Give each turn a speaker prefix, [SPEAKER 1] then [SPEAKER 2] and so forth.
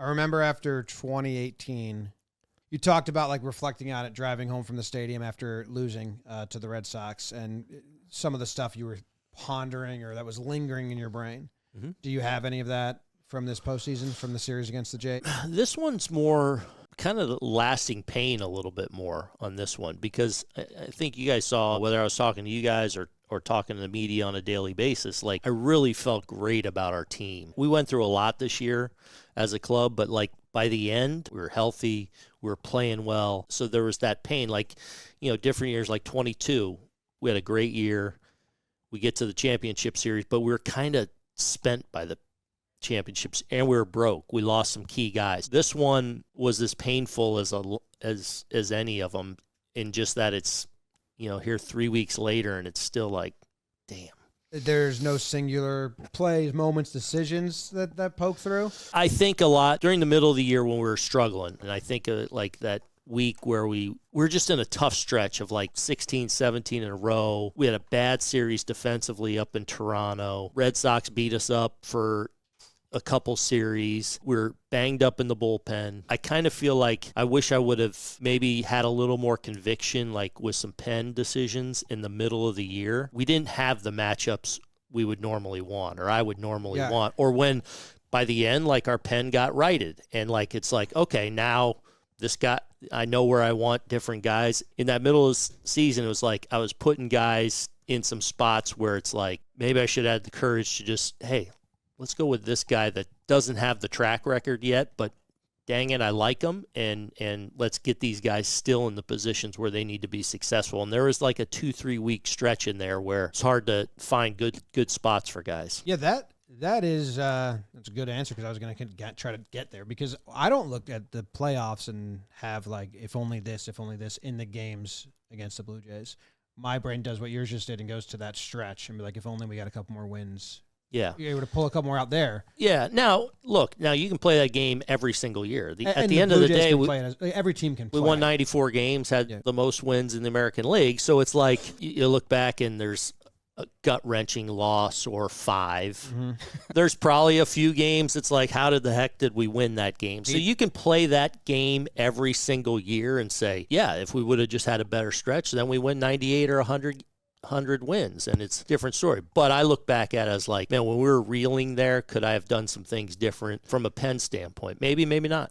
[SPEAKER 1] I remember after 2018, you talked about like reflecting on it, driving home from the stadium after losing to the Red Sox, and some of the stuff you were pondering or that was lingering in your brain. Mm-hmm. Do you have any of that from this postseason, from the series against the Jays?
[SPEAKER 2] This one's more kind of lasting pain a little bit more on this one, because I think you guys saw, whether I was talking to you guys or talking to the media on a daily basis, like I really felt great about our team. We went through a lot this year as a club, but like by the end, we were healthy, we were playing well. So there was that pain, like, different years, like 22, we had a great year. We get to the championship series, but we were kind of spent by the championships, and we were broke. We lost some key guys. This one was as painful as any of them, in just that it's, here 3 weeks later, and it's still like, damn.
[SPEAKER 1] There's no singular plays, moments, decisions that poke through?
[SPEAKER 2] I think a lot during the middle of the year when we were struggling, and I think like that week where we were just in a tough stretch of like 16, 17 in a row. We had a bad series defensively up in Toronto. Red Sox beat us up for a couple series. We're banged up in the bullpen. I kind of feel like I wish I would have maybe had a little more conviction, like with some pen decisions in the middle of the year. We didn't have the matchups we would normally want, or I would normally want, or when by the end, like our pen got righted, and like it's like, okay, now this guy, I know where I want different guys. In that middle of the season, it was like I was putting guys in some spots where it's like, maybe I should have the courage to just, hey, let's go with this guy that doesn't have the track record yet, but dang it, I like him, and let's get these guys still in the positions where they need to be successful. And there was like a 2-3 week stretch in there where it's hard to find good spots for guys.
[SPEAKER 1] Yeah, that's a good answer, because I was going to try to get there, because I don't look at the playoffs and have like if only this in the games against the Blue Jays. My brain does what yours just did and goes to that stretch and be like, if only we got a couple more wins.
[SPEAKER 2] Yeah.
[SPEAKER 1] You're able to pull a couple more out there.
[SPEAKER 2] Yeah. Now you can play that game every single year. At the end of the day,
[SPEAKER 1] every team can play.
[SPEAKER 2] We won 94 games, had the most wins in the American League. So it's like you look back and there's a gut-wrenching loss or 5. Mm-hmm. There's probably a few games it's like, how the heck did we win that game? So you can play that game every single year and say, yeah, if we would have just had a better stretch, then we win 98 or 100 wins, and it's a different story. But I look back at it as like, man, when we were reeling there, could I have done some things different from a pen standpoint? Maybe, maybe not.